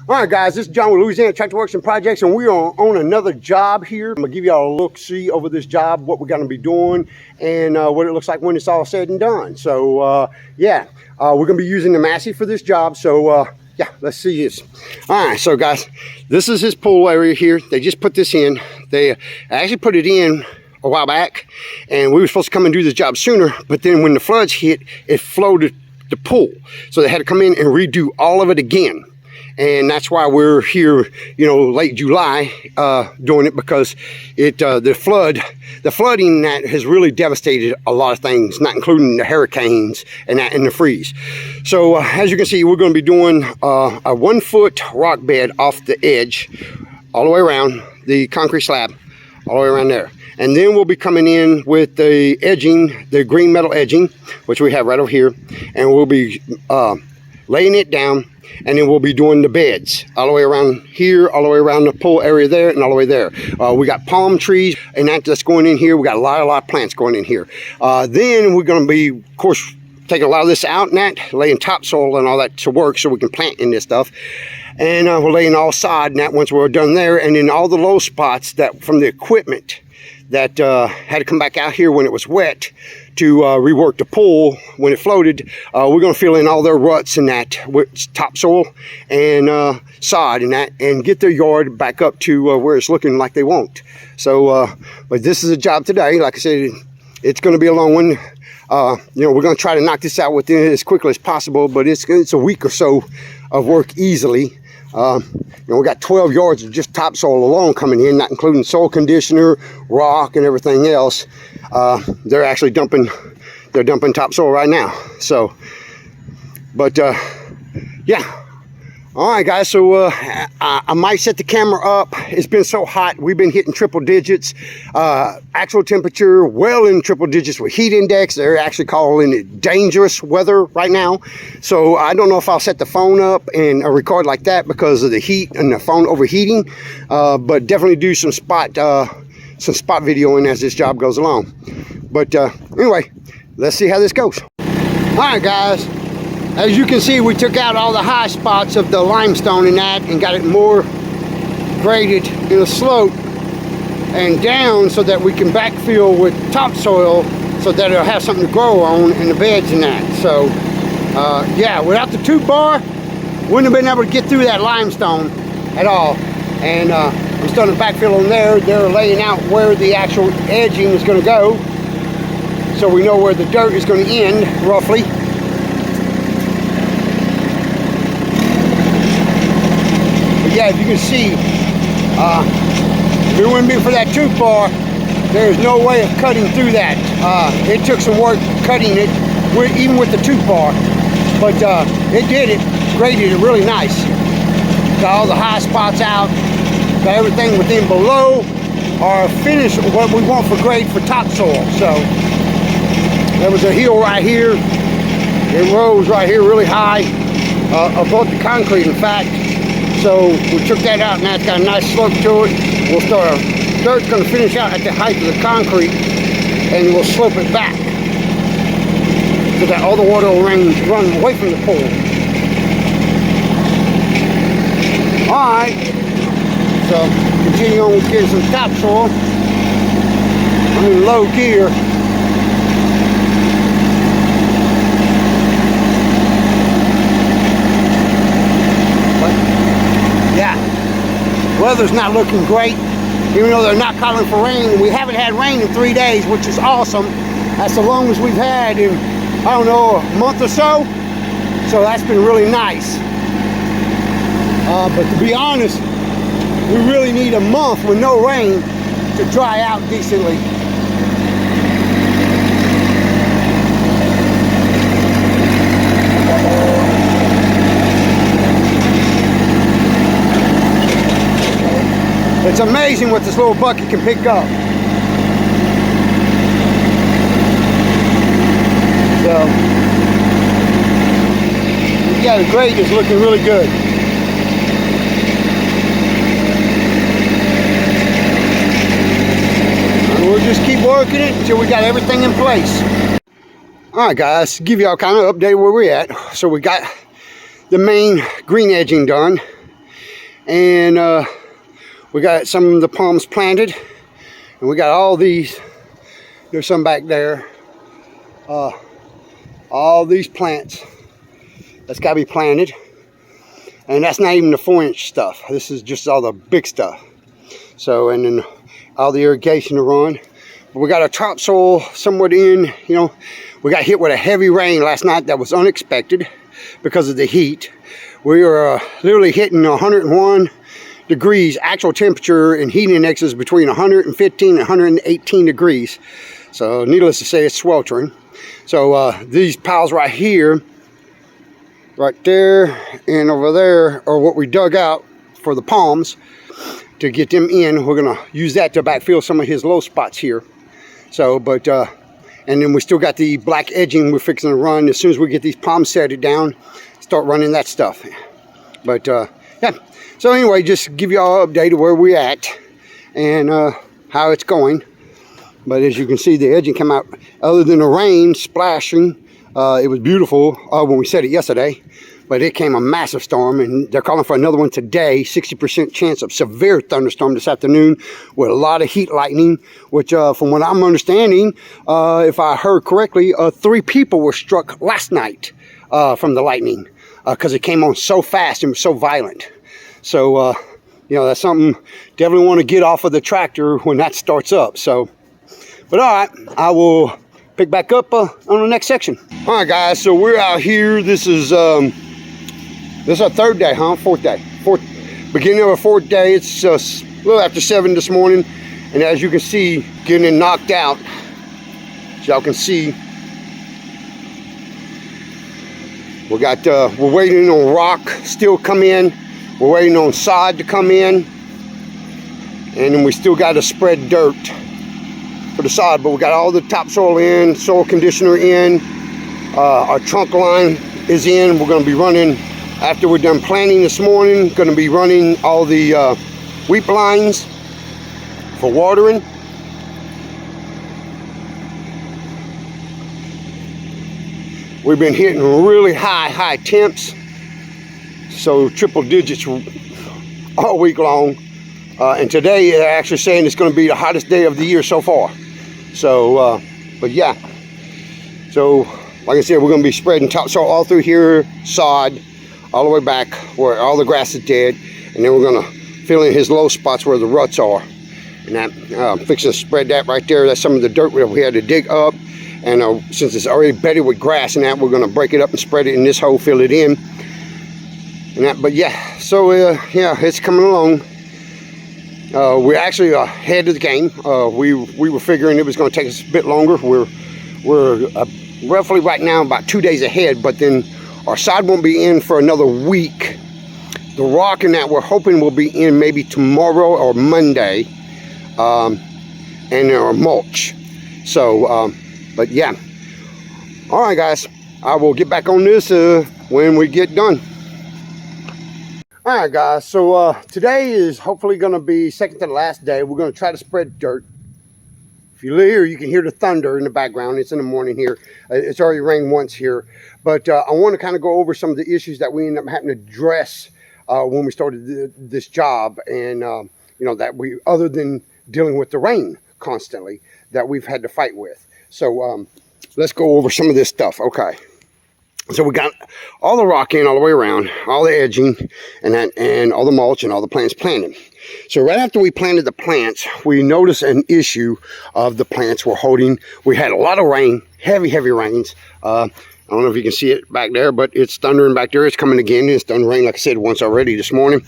All right, guys, this is John with Louisiana Tractor Works and Projects, and we are on another job here. I'm gonna give y'all a look-see over this job, what we're gonna be doing, and what it looks like when it's all said and done. So, we're gonna be using the Massey for this job. So, yeah, let's see this. All right, so guys, this is his pool area here. They just put this in. They actually put it in a while back, and we were supposed to come and do this job sooner, but then when the floods hit, it flooded the pool. So they had to come in and redo all of it again. And that's why we're here, you know, late July doing it, because the flooding that has really devastated a lot of things, not including the hurricanes and the freeze. So as you can see, we're going to be doing a 1 foot rock bed off the edge, all the way around the concrete slab, all the way around there. And then we'll be coming in with the edging, the green metal edging, which we have right over here, and we'll be laying it down. And then we'll be doing the beds all the way around here, all the way around the pool area there, and all the way there. We got palm trees and that's going in here. We got a lot of plants going in here. Then we're going to be, of course, taking a lot of this out and that, laying topsoil and all that to work so we can plant in this stuff. And we're laying all sod and that once we're done there. And then all the low spots that from the equipment that had to come back out here when it was wet to rework the pool when it floated. We're going to fill in all their ruts and that with topsoil and sod and that, and get their yard back up to where it's looking like they want. So, but this is a job today. Like I said, it's going to be a long one. You know, we're going to try to knock this out within as quickly as possible, but it's a week or so of work easily. You know, we got 12 yards of just topsoil alone coming in, not including soil conditioner, rock, and everything else. They're actually dumping topsoil right now. So, but yeah. All right, guys. So I might set the camera up. It's been so hot. We've been hitting triple digits. Actual temperature well in triple digits with heat index. They're actually calling it dangerous weather right now. So I don't know if I'll set the phone up and record like that because of the heat and the phone overheating. But definitely do some spot videoing as this job goes along. But anyway, let's see how this goes. All right, guys. As you can see, we took out all the high spots of the limestone and that and got it more graded in a slope and down so that we can backfill with topsoil so that it'll have something to grow on in the beds and that. So, yeah, without the 2-bar, wouldn't have been able to get through that limestone at all. And we're starting to backfill on there. They're laying out where the actual edging is going to go, so we know where the dirt is going to end, roughly. Yeah, if you can see, if it wouldn't be for that 2-bar, there's no way of cutting through that. It took some work cutting it, even with the 2-bar, but it did it, graded it really nice. Got all the high spots out, got everything within below our finish, what we want for grade for topsoil. So there was a hill right here. It rose right here really high, above the concrete, in fact. So we took that out, and that's got a nice slope to it. We'll start, dirt's going to finish out at the height of the concrete, and we'll slope it back so that all the water will run away from the pool. All right, so continue on with getting some topsoil. I'm in low gear. Yeah, weather's not looking great, even though they're not calling for rain. We haven't had rain in 3 days, which is awesome. That's the longest we've had in, I don't know, a month or so. So that's been really nice. But to be honest, we really need a month with no rain to dry out decently. It's amazing what this little bucket can pick up. So, yeah, the grade is looking really good. And we'll just keep working it until we got everything in place. All right, guys, give y'all kind of an update where we're at. So we got the main green edging done. And we got some of the palms planted, and we got all these. There's some back there. All these plants that's got to be planted, and that's not even the 4-inch stuff. This is just all the big stuff. So, and then all the irrigation to run. But we got our topsoil somewhat in. You know, we got hit with a heavy rain last night that was unexpected because of the heat. We were literally hitting 101 degrees actual temperature, and heat index is between 115 and 118 degrees. So needless to say, it's sweltering. So these piles right here, right there, and over there are what we dug out for the palms to get them in. We're gonna use that to backfill some of his low spots here. So, but and then we still got the black edging we're fixing to run. As soon as we get these palms setted down, start running that stuff. But yeah, so anyway, just give y'all an update of where we're at and how it's going. But as you can see, the edging came out, other than the rain splashing. It was beautiful when we set it yesterday, but it came a massive storm, and they're calling for another one today. 60% chance of severe thunderstorm this afternoon with a lot of heat lightning, which from what I'm understanding, if I heard correctly, 3 people were struck last night from the lightning because it came on so fast and was so violent. So, you know, that's something definitely want to get off of the tractor when that starts up. So, but all right, I will pick back up on the next section. All right, guys, so we're out here. This is our 3rd day, huh? 4th day. Beginning of our 4th day. It's a little after 7 this morning, and as you can see, getting knocked out. As y'all can see, we got we're waiting on rock still come in. We're waiting on sod to come in, and then we still got to spread dirt for the sod, but we got all the topsoil in, soil conditioner in, our trunk line is in. We're going to be running, after we're done planting this morning, going to be running all the weep lines for watering. We've been hitting really high temps, so triple digits all week long. And today they're actually saying it's going to be the hottest day of the year so far. So, but yeah. So, like I said, we're going to be spreading topsoil all through here, sod, all the way back where all the grass is dead. And then we're going to fill in his low spots where the ruts are. And that, fixing to spread that right there. That's some of the dirt that we had to dig up. And since it's already bedded with grass and that, we're going to break it up and spread it in this hole, fill it in. And that, but yeah, so yeah, it's coming along. We're actually ahead of the game. We were figuring it was going to take us a bit longer. We're roughly right now about 2 days ahead, but then our sod won't be in for another week. The rock and that we're hoping will be in maybe tomorrow or Monday, and our mulch. So, but yeah. All right, guys, I will get back on this when we get done. All right, guys, so today is hopefully going to be second to the last day. We're going to try to spread dirt. If you hear, you can hear the thunder in the background. It's in the morning here. It's already rained once here. But I want to kind of go over some of the issues that we ended up having to address when we started this job. And, you know, that we, other than dealing with the rain constantly, that we've had to fight with. So let's go over some of this stuff. Okay. So we got all the rock in all the way around, all the edging, and all the mulch and all the plants planted. So right after we planted the plants, we noticed an issue of the plants were holding. We had a lot of rain, heavy rains. I don't know if you can see it back there, but it's thundering back there. It's coming again. It's done rain, like I said, once already this morning.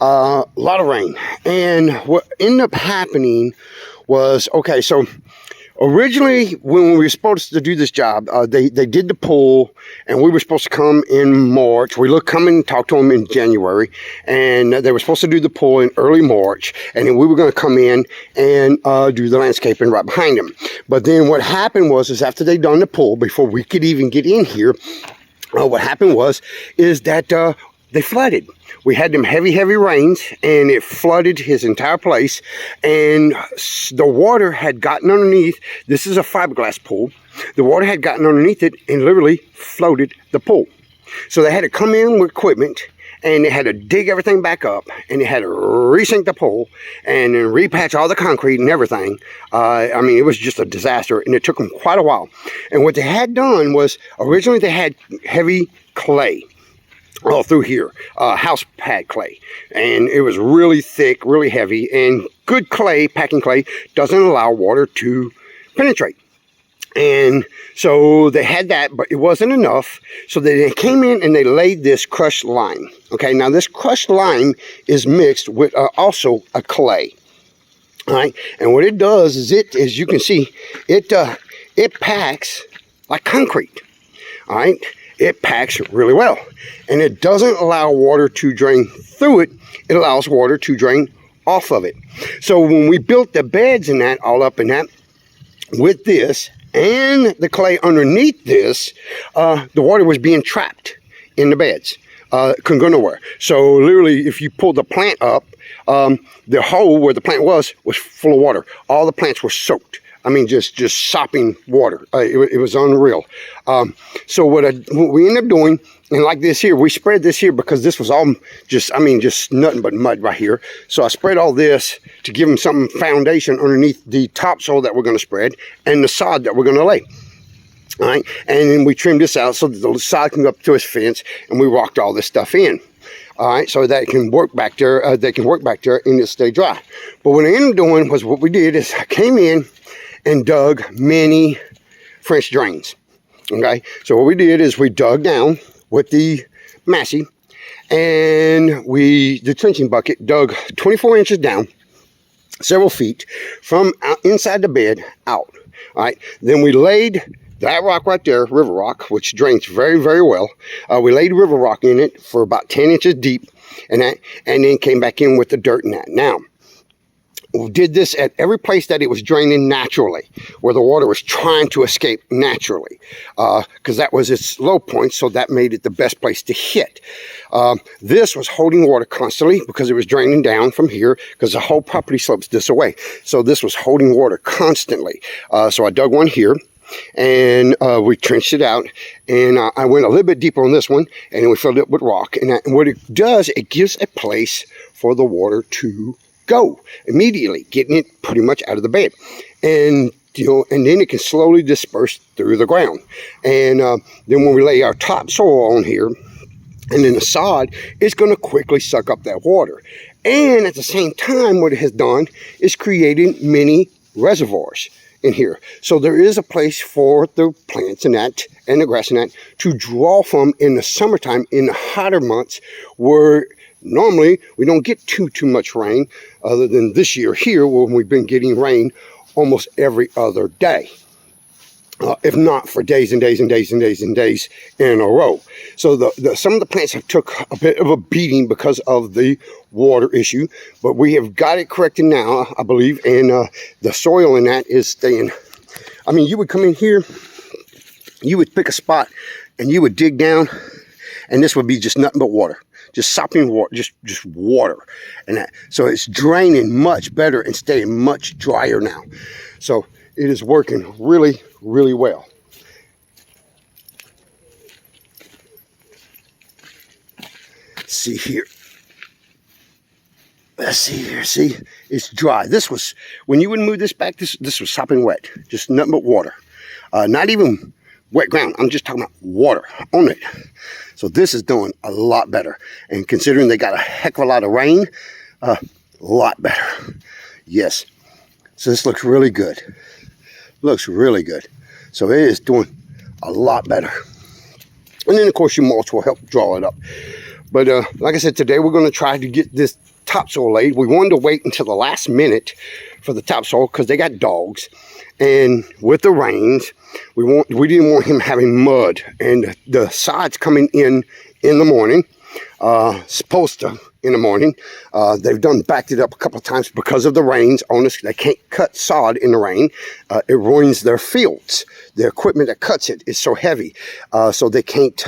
A lot of rain. And what ended up happening was, okay, so originally, when we were supposed to do this job, they did the pull, and we were supposed to come in March. We come and talk to them in January, and they were supposed to do the pull in early March, and then we were going to come in and do the landscaping right behind them. But then what happened is after they done the pull, before we could even get in here, what happened is that they flooded. We had them heavy rains, and it flooded his entire place, and the water had gotten underneath. This is a fiberglass pool. The water had gotten underneath it and literally floated the pool. So they had to come in with equipment and they had to dig everything back up, and they had to resink the pole and then repatch all the concrete and everything. I mean, it was just a disaster, and it took them quite a while. And what they had done was, originally they had heavy clay all through here, house pad clay, and it was really thick, really heavy, and good clay, packing clay, doesn't allow water to penetrate. And so they had that, but it wasn't enough. So they came in and they laid this crushed lime. Okay, now this crushed lime is mixed with also a clay. All right, and what it does is, it, as you can see, it packs like concrete. All right, it packs really well, and it doesn't allow water to drain through it. It allows water to drain off of it. So when we built the beds and that, all up in that, with this and the clay underneath this, the water was being trapped in the beds. Couldn't go nowhere. So literally, if you pull the plant up, the hole where the plant was full of water. All the plants were soaked. I mean, just sopping water. It was unreal. So what we ended up doing, and like this here, we spread this here because this was all just nothing but mud right here. So I spread all this to give them some foundation underneath the topsoil that we're going to spread and the sod that we're going to lay. All right, and then we trimmed this out so that the sod can go up to its fence, and we rocked all this stuff in. All right, so that it can work back there. They can work back there and it stay dry. But what I ended up doing was, what we did is I came in and dug many French drains. Okay, so what we did is we dug down with the Massey, and the trenching bucket dug 24 inches down, several feet from inside the bed out. All right, then we laid that rock right there, river rock, which drains very, very well. We laid river rock in it for about 10 inches deep, and then came back in with the dirt in that. Now, we did this at every place that it was draining naturally, where the water was trying to escape naturally, because that was its low point, so that made it the best place to hit. This was holding water constantly because it was draining down from here, because the whole property slopes this away. So this was holding water constantly. So I dug one here, and we trenched it out, and I went a little bit deeper on this one, and then we filled it with rock. And what it does, it gives a place for the water to go immediately, getting it pretty much out of the bed, and and then it can slowly disperse through the ground. And then when we lay our topsoil on here, and then the sod, it's going to quickly suck up that water. And at the same time, what it has done is created many reservoirs in here. So there is a place for the plants and that, and the grass and that, to draw from in the summertime, in the hotter months, where normally we don't get too much rain, other than this year here, when we've been getting rain almost every other day, if not for days and days and days and days and days in a row. So some of the plants have took a bit of a beating because of the water issue, but we have got it corrected now, I believe, and the soil in that is staying. I mean, you would come in here, you would pick a spot, and you would dig down, and this would be just nothing but water. Just sopping water, just water, and that. So it's draining much better and staying much drier now. So it is working really, really well. See here. Let's see here. See, it's dry. This was, when you would move this back, this was sopping wet. Just nothing but water. Not even wet ground. I'm just talking about water on it. So this is doing a lot better. And considering they got a heck of a lot of rain, a lot better. Yes. So this looks really good. Looks really good. So it is doing a lot better. And then, of course, your mulch will help draw it up. But like I said, today we're going to try to get this topsoil laid. We wanted to wait until the last minute for the topsoil because they got dogs. And with the rains, we didn't want him having mud. And the sod's coming in the morning, supposed to in the morning. They've done backed it up a couple of times because of the rains on us. They can't cut sod in the rain. It ruins their fields. The equipment that cuts it is so heavy, so they can't,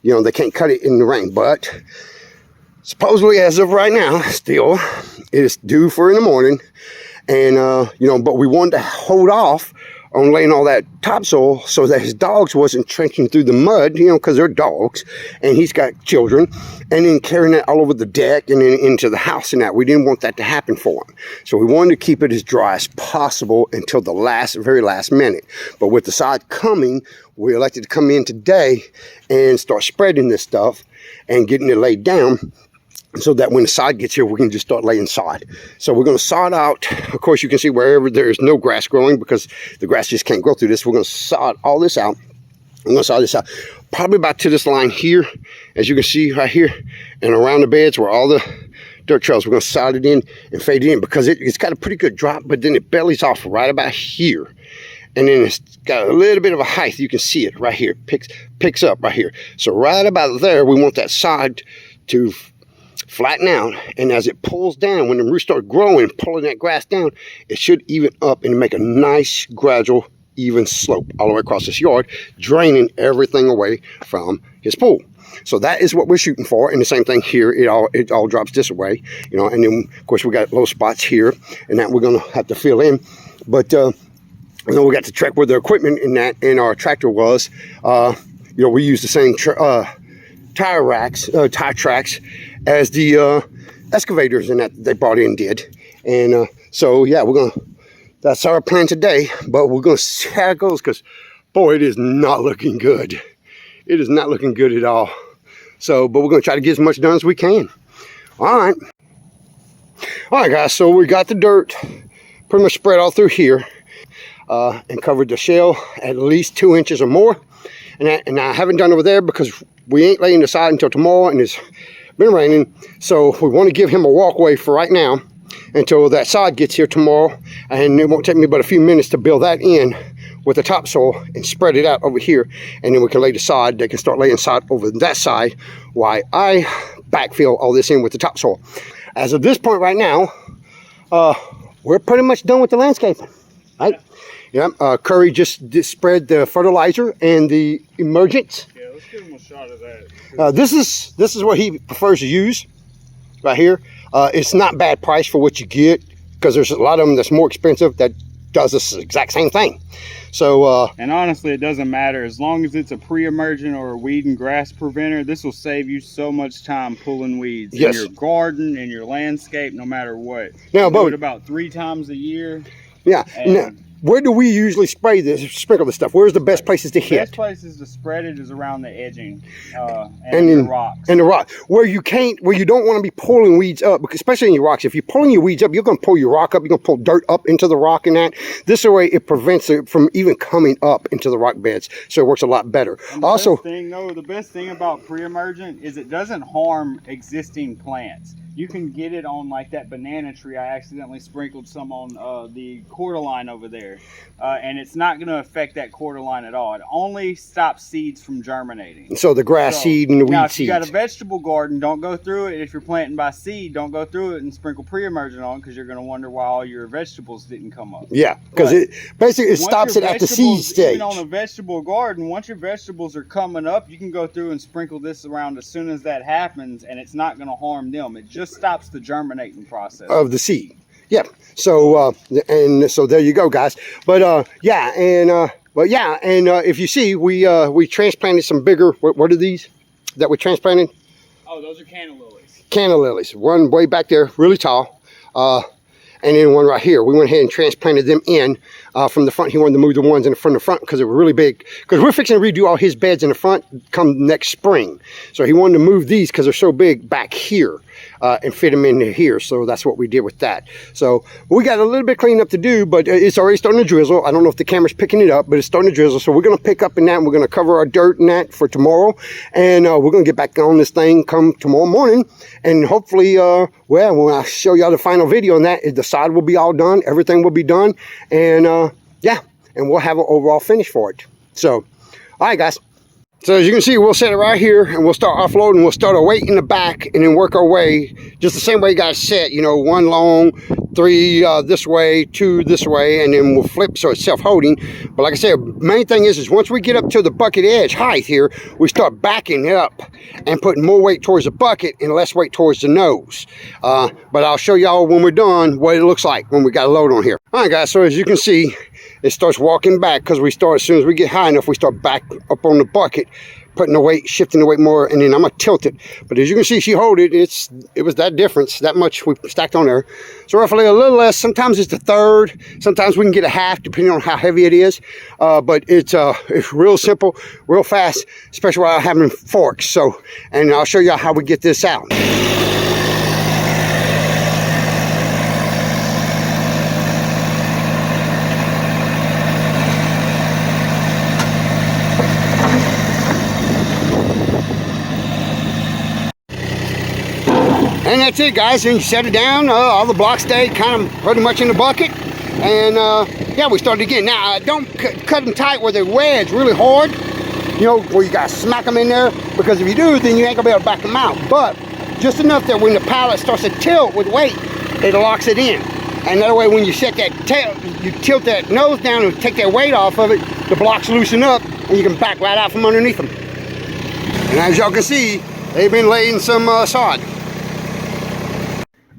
they can't cut it in the rain. But supposedly, as of right now, still, it is due for in the morning. And, but we wanted to hold off on laying all that topsoil so that his dogs wasn't trenching through the mud, you know, because they're dogs, and he's got children, and then carrying that all over the deck and then into the house and that. We didn't want that to happen for him. So we wanted to keep it as dry as possible until the very last minute. But with the sod coming, we elected to come in today and start spreading this stuff and getting it laid down, so that when the sod gets here, we can just start laying sod. So we're going to sod out. Of course, you can see wherever there's no grass growing, because the grass just can't grow through this. We're going to sod all this out. I'm going to sod this out probably about to this line here, as you can see right here, and around the beds where all the dirt trails. We're going to sod it in and fade it in, because it's got a pretty good drop, but then it bellies off right about here. And then it's got a little bit of a height. You can see it right here. Picks up right here. So right about there, we want that sod to flatten out, and as it pulls down, when the roots start growing, pulling that grass down, it should even up and make a nice gradual even slope all the way across this yard, draining everything away from his pool. So that is what we're shooting for. And the same thing here, it all drops this way, you know. And then of course we got low spots here, and that we're gonna have to fill in. But you know, we got to check where the equipment in our tractor was. You know, we use the same tire tracks as the excavators and that they brought in did. And so yeah, that's our plan today, but we're gonna see how it goes, because boy, it is not looking good. It is not looking good at all. So, but we're gonna try to get as much done as we can. All right guys, so we got the dirt pretty much spread all through here, and covered the shell at least 2 inches or more. And I haven't done over there because we ain't laying the sod until tomorrow, and it's been raining. So we want to give him a walkway for right now until that sod gets here tomorrow. And it won't take me but a few minutes to build that in with the topsoil and spread it out over here. And then we can lay the sod. They can start laying sod over that side while I backfill all this in with the topsoil. As of this point right now, we're pretty much done with the landscaping, right? Yeah, Curry just spread the fertilizer and the emergence. Yeah, let's give him a shot of that. This is what he prefers to use, right here. It's not bad price for what you get, because there's a lot of them that's more expensive that does this exact same thing. So and honestly, it doesn't matter as long as it's a pre-emergent or a weed and grass preventer. This will save you so much time pulling weeds in your garden, in your landscape, no matter what. Now, do it about 3 times a year. Yeah. Now, where do we usually sprinkle this stuff? Where's the best places to hit? The best places to spread it is around the edging and the rocks. And the rock, where you don't want to be pulling weeds up, because especially in your rocks. If you're pulling your weeds up, you're going to pull your rock up. You're going to pull dirt up into the rock and that. This way, it prevents it from even coming up into the rock beds. So it works a lot better. And the best thing about pre-emergent is it doesn't harm existing plants. You can get it on like that banana tree. I accidentally sprinkled some on the quarter line over there. And it's not going to affect that quarter line at all. It only stops seeds from germinating. So the grass seed and the weed seeds. Now, if you got a vegetable garden, don't go through it. If you're planting by seed, don't go through it and sprinkle pre-emergent on, because you're going to wonder why all your vegetables didn't come up. Yeah, because it basically stops it at the seed stage. Even on a vegetable garden, once your vegetables are coming up, you can go through and sprinkle this around as soon as that happens, and it's not going to harm them. It just stops the germinating process of the seed. Yeah. So so there you go, guys. But if you see, we transplanted some bigger. What are these that we transplanted? Oh, those are canna lilies. Canna lilies. One way back there, really tall. And then one right here. We went ahead and transplanted them in from the front. He wanted to move the ones in the front because they were really big. Because we're fixing to redo all his beds in the front come next spring. So he wanted to move these because they're so big back here and fit them in here. So that's what we did with that. So we got a little bit cleaning up to do, but it's already starting to drizzle. I don't know if the camera's picking it up, but it's starting to drizzle. So we're going to pick up in that, and we're going to cover our dirt in that for tomorrow. And we're going to get back on this thing come tomorrow morning. And hopefully, when I show y'all the final video on that, the side will be all done. Everything will be done. And and we'll have an overall finish for it. So, all right, guys. So as you can see, we'll set it right here, and we'll start offloading. We'll start our weight in the back and then work our way just the same way you guys set, you know, 1 long, 3 this way, 2 this way, and then we'll flip so it's self-holding. But like I said, main thing is once we get up to the bucket edge height here, we start backing up and putting more weight towards the bucket and less weight towards the nose. But I'll show y'all when we're done what it looks like when we got a load on here. All right, guys, so as you can see, it starts walking back, because we start, as soon as we get high enough, we start back up on the bucket, putting the weight, shifting the weight more, and then I'm gonna tilt it. But as you can see, she hold it. It was that difference, that much we stacked on there. So roughly a little less. Sometimes it's the third. Sometimes we can get a half, depending on how heavy it is. But it's real simple, real fast, especially while having forks. So, and I'll show you how we get this out. And that's it, guys. And you set it down. All the blocks stay kind of pretty much in the bucket. And yeah, we started again. Now, don't cut them tight where they wedge really hard. You know, where you got to smack them in there. Because if you do, then you ain't going to be able to back them out. But just enough that when the pallet starts to tilt with weight, it locks it in. And that way, when you set that tail, you tilt that nose down and take that weight off of it, the blocks loosen up and you can back right out from underneath them. And as y'all can see, they've been laying some sod.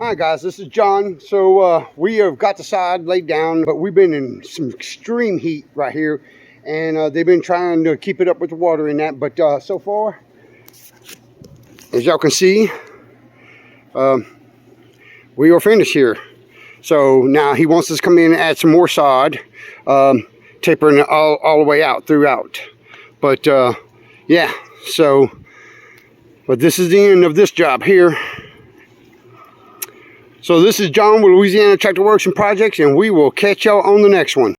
All right, guys, this is John. So we have got the sod laid down, but we've been in some extreme heat right here, and they've been trying to keep it up with the water in that. But so far, as y'all can see, we are finished here. So now he wants us to come in and add some more sod, tapering it all the way out throughout. But yeah, so, but this is the end of this job here. So this is John with Louisiana Tractor Works and Projects, and we will catch y'all on the next one.